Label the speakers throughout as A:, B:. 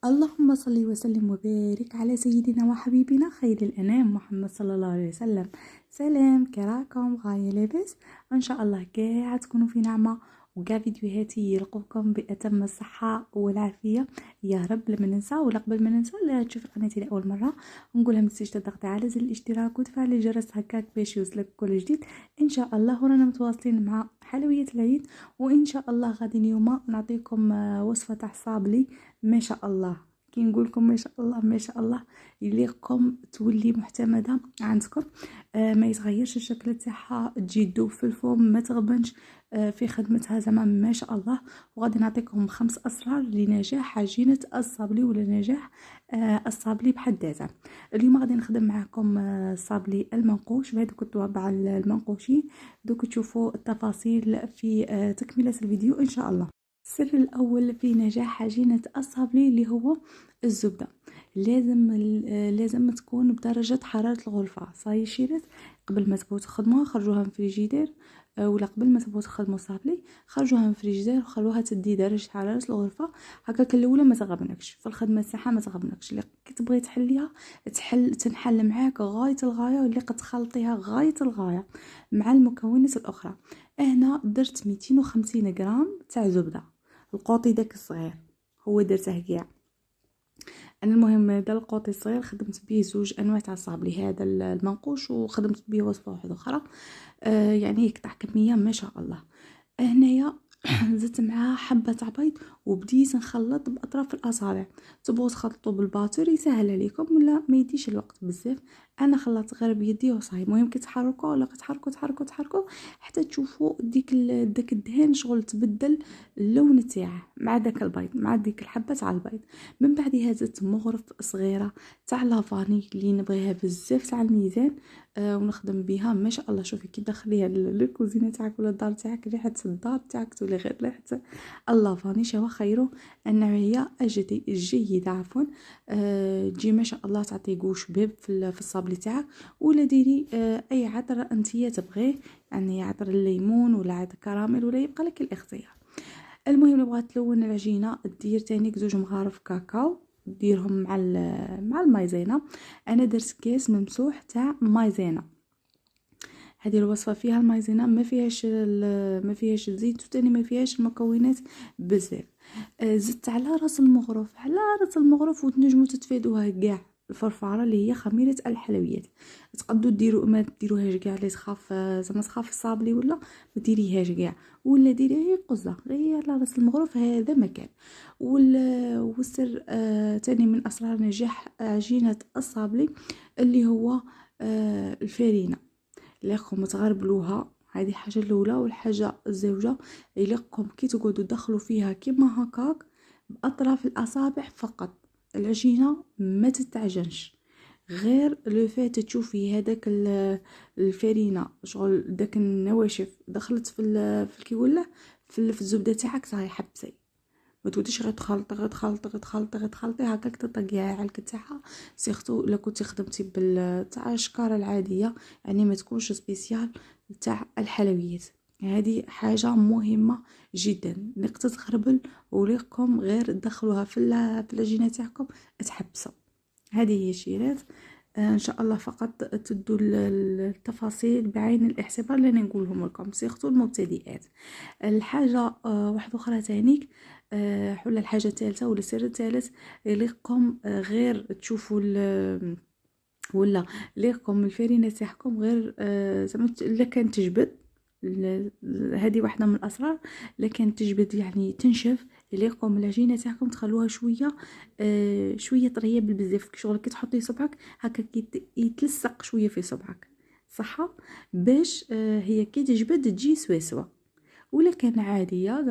A: اللهم صل وسلم وبارك على سيدنا وحبيبنا خير الأنام محمد صلى الله عليه وسلم. سلام، كراكم غاية لاباس؟ ان شاء الله كاع تكونوا في نعمة وكاع فيديوهاتي يلقوكم بأتم الصحة والعافية يا رب. لما ننسى ولا قبل ما ننسى، لا تشوفي قناتي لأول مرة نقولها متنسيش تضغطي على زر الاشتراك وتفعلي الجرس هكاك باش يوصلك كل جديد ان شاء الله. ورانا متواصلين مع حلويات العيد، وان شاء الله غادي اليوم نعطيكم وصفة تاع صابلي ما شاء الله. كي نقول لكم ما شاء الله ما شاء الله يليقكم تولي معتمده عندكم. ما يتغيرش الشكل تاعها، تجي تذوب في الفم ما تغبنش في خدمتها زعما ما شاء الله. وغادي نعطيكم 5 اسرار لنجاح عجينه الصابلي ولا نجاح الصابلي بحد ذاته. اليوم غادي نخدم معكم الصابلي المنقوش بهذوك الطوابع المنقوشين. دوك تشوفوا التفاصيل في تكمله الفيديو ان شاء الله. السر الأول في نجاح عجينة الصابلي اللي هو الزبدة. لازم تكون بدرجة حرارة الغرفة. صاي شيرات قبل ما تبغوا تخدموها خرجوها من الفريجيدير، ولا قبل ما تبغوا تخدموا صابلي خرجوها من الفريجيدير وخلوها تدي درجة حرارة الغرفة. هكاك الاولى ما تغبنكش في الخدمة تاعها، ما تغبنكش. اللي كي تبغي تحليها تنحل معاك غاية الغاية، واللي قد تخلطيها غاية الغاية مع المكونات الأخرى. هنا درت 250 غرام تاع زبدة، القوطي داك الصغير هو درته كاع. انا المهم هذا القوطي الصغير خدمت به 2 انواع تاع الصابلي، هذا المنقوش وخدمت به وصفه واحده اخرى. يعني يقطع كميه ما شاء الله. هنايا زدت معاها حبه تاع بيض وبديت نخلط باطراف الاصابع. تبغوا تخلطوا بالباتور يسهل عليكم ولا ما يديش الوقت بزاف، انا خلطت غير بيدي وصاي. المهم كي تحركوا ولا تحركوا حتى تشوفوا داك الدهان شغل تبدل اللون تاعه مع داك البيض مع ديك الحبه تاع البيض. من بعدها زدت مغرف صغيره تاع لافاني اللي نبغيها بزاف تاع الميزان، ونخدم بها ما شاء الله. شوفي كي دخليها للكوزينه تاعك ولا الدار تاعك، ريحه الدار تاعك تولي غير ريحه اللافاني. شوا خيرو النوعيه الجيده عفوا. تجي ما شاء الله تعطي جو شباب في الصابلي تاعك. ولا ديري اي عطر انتيه تبغيه، يعني عطر الليمون ولا عطر كراميل ولا يبقى لك الاختيار. المهم لو بغات تلون العجينه دير تانيك 2 مغارف كاكاو، ديرهم مع المايزينا. انا درت كاس ممسوح تاع مايزينا. هذه الوصفه فيها المايزينا، ما فيهاش الزيت، وتاني ما فيهاش المكونات بزاف. زدت على راس المغرف وتنجموا تتفادوها كاع الفرفاره اللي هي خميره الحلويات. تقدروا ديروا ما ديروهاش كاع اللي تخاف زعما تخاف الصابلي ولا ما ديريهاش كاع، ولا ديري غير قزه غير على راس المغرف هذا مكان. والسر تاني من اسرار نجاح عجينه الصابلي اللي هو الفرينه. ليكم تغربلوها، هذه حاجه الاولى. والحاجه الزوجه يليقكم كي تقعدوا تدخلوا فيها كيما هكاك باطراف الاصابع فقط. العجينه ما تتعجنش، غير لو فات تشوفي هذاك الفرينه شغل داك النواشف دخلت في الكيوله في الزبده تاعك صاي حبسي. ما توديش غير تخلطي هكاك تطيعي على تاعها. سيرتو الا كنتي خدمتي تاع الشكاره العاديه، يعني ما تكونش سبيسيال تاع الحلويات. هذه حاجه مهمه جدا، نقطه تخربل وليكم غير تدخلوها في العجينه تاعكم تحبسوا. هذه هي شيرات. ان شاء الله فقط تدوا التفاصيل بعين الاعتبار اللي نقولهم لكم، سيرتو المبتدئات. الحاجه واحده اخرى تانيك، ولا الحاجه الثالثه ولا السر الثالث ليكم غير تشوفوا ولا ليكم الفرينه تاعكم غير زعما الا كان تجبد. هذه واحده من الاسرار. لكن تجبد يعني تنشف، ليكم العجينه تاعكم تخلوها شويه طريه بالبزاف، شغل كي تحطي صبعك هكا يتلصق شويه في صبعك صح، باش هي كي تجبد تجي سواسوه. ولا كان عاديه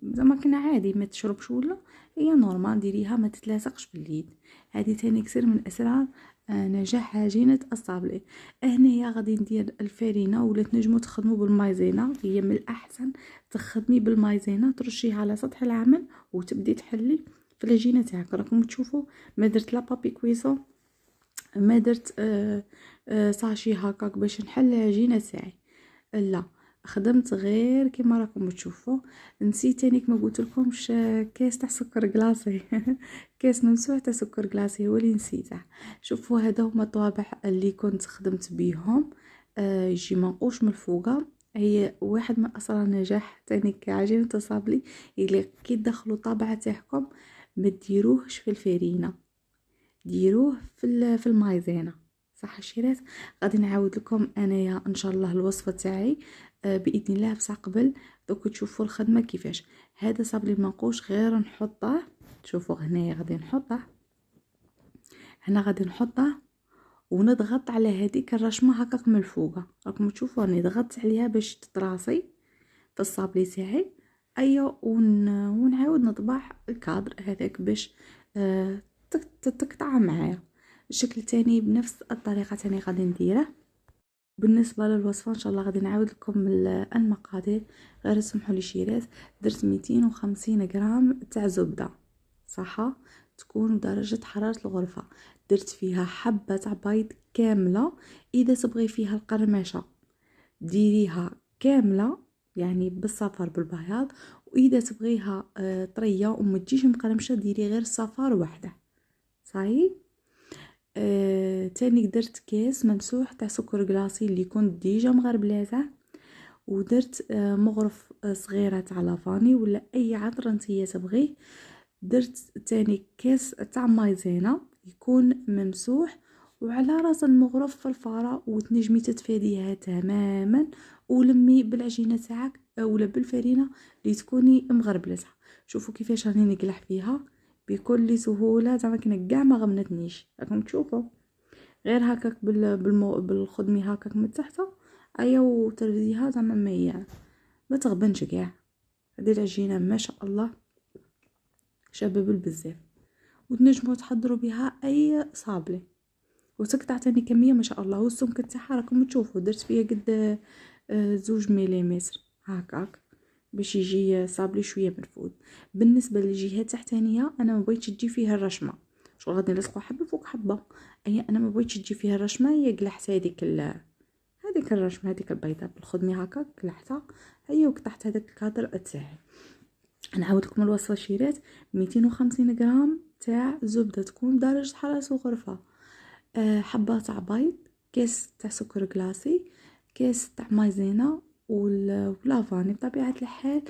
A: زعما كان عادي ما تشربش ولا هي نورمال ديريها ما تتلاصقش باليد. هذه تاني سر من اسرار نجاح عجينه الصابلي. هنايا غادي ندير الفرينه، ولا تنجموا تخدموا بالمايزينا. هي من الاحسن تخدمي بالمايزينا، ترشيها على سطح العمل وتبدي تحلي في العجينه تاعك. راكم تشوفوا ما درت لا بابي كويسون، ما درت ساشي هكاك باش نحل العجينه تاعي، لا خدمت غير كما راكم تشوفوا. نسيت تانيك ما قلت لكمش كاس تاع سكر كلاصي كاس ممسوح تاع سكر كلاصي هو اللي نسيته. شوفوا هذا هما الطوابع اللي كنت خدمت بيهم. يجي منقوش من الفوقه. هي واحد من اسرار النجاح تانيك عجينه الصابلي اللي كي تدخلوا الطابعه تاعكم ما ديروهش في الفرينه، ديروه في المايزينا. صح الشيرات؟ غادي نعاود لكم انايا ان شاء الله الوصفه تاعي باذن الله. بصح قبل دوك تشوفوا الخدمه كيفاش. هذا صابلي المنقوش غير نحطه، شوفوا هنايا غادي نحطه، هنا غادي نحطه ونضغط على هذيك الرشمه هكاك من الفوق. راكم تشوفوا راني ضغطت عليها باش تتراصي في الصابلي تاعي. ايوا ونعاود نطبع الكادر هذاك باش تقطع معايا. الشكل تاني بنفس الطريقه تاني غادي نديره. بالنسبه للوصفه ان شاء الله غادي نعاود لكم المقادير. غير سمحوا لي شيرات، درت 250 غرام تاع زبده صح، تكون درجه حراره الغرفه. درت فيها حبه تاع بيض كامله، اذا تبغي فيها القرمشه ديريها كامله يعني بالصفار بالبياض، واذا تبغيها طريه وما تجيش مقرمشه ديري غير صفار وحده. صاي تاني درت كاس ممسوح تاع سكر كلاصي اللي كنت ديجا مغربلاته، ودرت مغرف صغيره تاع لافاني ولا اي عطر نتيا تبغيه. درت تاني كاس تاع مايزينا يكون ممسوح، وعلى راس المغرف فرفاره وتنجمي تتفاديها تماما، ولمي بالعجينه تاعك ولا بالفرينه اللي تكوني مغربلتها. شوفوا كيفاش راني نقلح فيها بكل سهوله، زعما كنا كاع ما غمنتنيش. راكم تشوفوا غير هكاك بالخدمي هكاك من تحت ايا وترفديها زعما ما تغبنش كاع. هذه العجينه ما شاء الله شابه بزاف، وتنجموا تحضروا بها اي صابلي وتقطع تاني كميه ما شاء الله. والسمك تاعها راكم تشوفوا درت فيها قد 2 مليمتر هكاك باش يجي صابلي شويه منفوذ. بالنسبه للجهه التحتانيه انا ما بغيتش تجي فيها الرشمه، شغل غادي نلصقوا حبه فوق حبه. اي انا ما بغيتش تجي فيها الرشمه، هي قلحت هذيك الرشمه هذيك البيضه بالخدمي هكاك قلحتها هي وقطعت هذاك الكادر تاعي. نعاود لكم الوصفه شيرات. 250 غرام تاع زبده تكون درجه حراره الغرفه، حبه تاع بيض، كاس تاع سكر كلاصي، كاس تاع مايزينا ولافاني بطبيعه الحال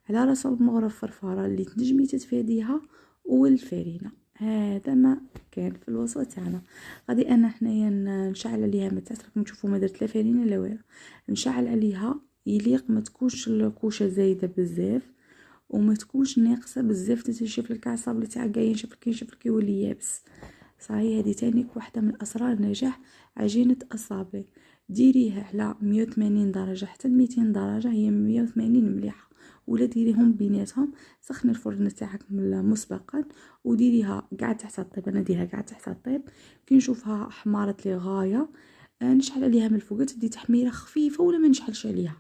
A: على راس المغرف فرفاره اللي تنجمي تتفاديها، والفرينه. هذا ما كان في الوصفه تاعنا. غادي انا حنايا نشعل عليها ما راكم تشوفوا ما درت لا فرينه لا والو. نشعل عليها يليق ما تكونش الكوشه زايده بزاف وما تكونش ناقصه بزاف تنشف لك الصابلي تاعك كاع ينشف لك يولي يابس. صحيح هذه تانيك واحده من اسرار نجاح عجينه الصابلي. ديريها على 180 درجه حتى 200 درجه، هي 180 مليحه، ولا ديريهم بيناتهم. سخني الفرن تاعك مسبقا وديريها قاع تحت الطيب. انا ديرها قاع تحت الطيب كي نشوفها حمارت لي غايه نشعل عليها من الفوق، تدي تحميره خفيفه ولا ما نشعلش عليها.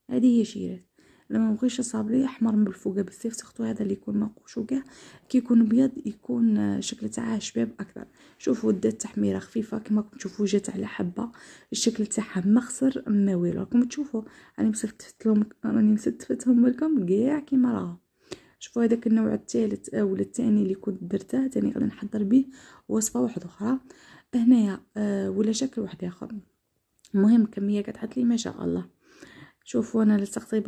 A: هذه هي شيرات. لما مبغيش الصابلي يحمر من الفوق بزاف سختو هذا اللي يكون منقوش وكاع كي يكون ابيض يكون شكل تاعها شباب اكثر. شوفوا دات تحميره خفيفه كما راكم تشوفوا جات على حبه الشكل تاعها مخسر ما والو. راكم تشوفوا راني مستفتهم لكم كاع كيما راهم. شوفوا هذاك النوع الثالث او الثاني اللي كنت درته تاني غادي نحضر به وصفه واحده اخرى هنايا ولا شكل واحد اخر. المهم كميه كتحط لي ما شاء الله. شوفوا انا لصقتي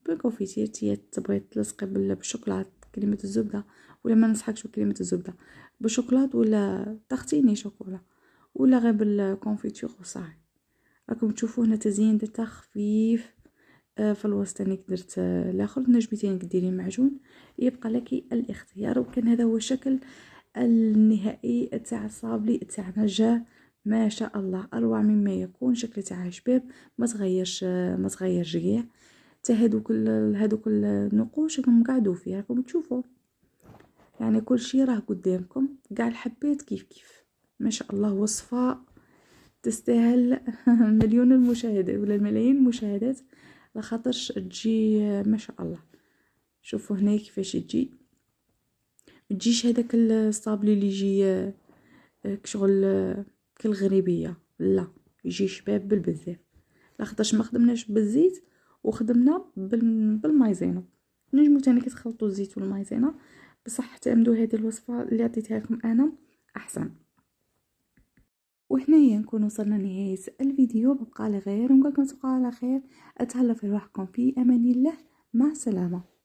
A: بالكونفيتير تي تبغي تلصقي بالشوكولات كريمه الزبده، ولا ما نصحكش بكريمه الزبده بالشوكولات، ولا تختيني شوكولا، ولا غير بالكونفيتور وصاي. راكم تشوفوا هنا تزيين درته خفيف في الوسط. انا درت الاخر تنجمي تاني ديري معجون، يبقى لك الاختيار. وكان هذا هو الشكل النهائي تاع الصابلي تاعنا. جا ما شاء الله اروع مما يكون. شكل تاعها شباب ما تغيرش كاع. حتى هذوك النقوش راكم قاعدوا فيه راكم تشوفوا يعني كل شيء راه قدامكم كاع الحبات كيف ما شاء الله. وصفه تستاهل مليون المشاهدات ولا الملايين المشاهدات لخاطرش تجي ما شاء الله. شوفوا هنا كيفاش تجي، تجيش هذاك الصابلي اللي يجي شغل كالغريبيه، لا يجي شباب بالبزاف. لاخاطرش ما خدمناش بالزيت وخدمنا بالمايزينا. نجمو تاني كي تخلطوا الزيت والمايزينا، بصح تعمدوا هذه الوصفه اللي عطيتها لكم انا احسن. وهنايا نكون وصلنا لنهاية الفيديو. بقى لي غير نقولكم تبقوا على خير، اتهلا في روحكم في امان الله، مع السلامه.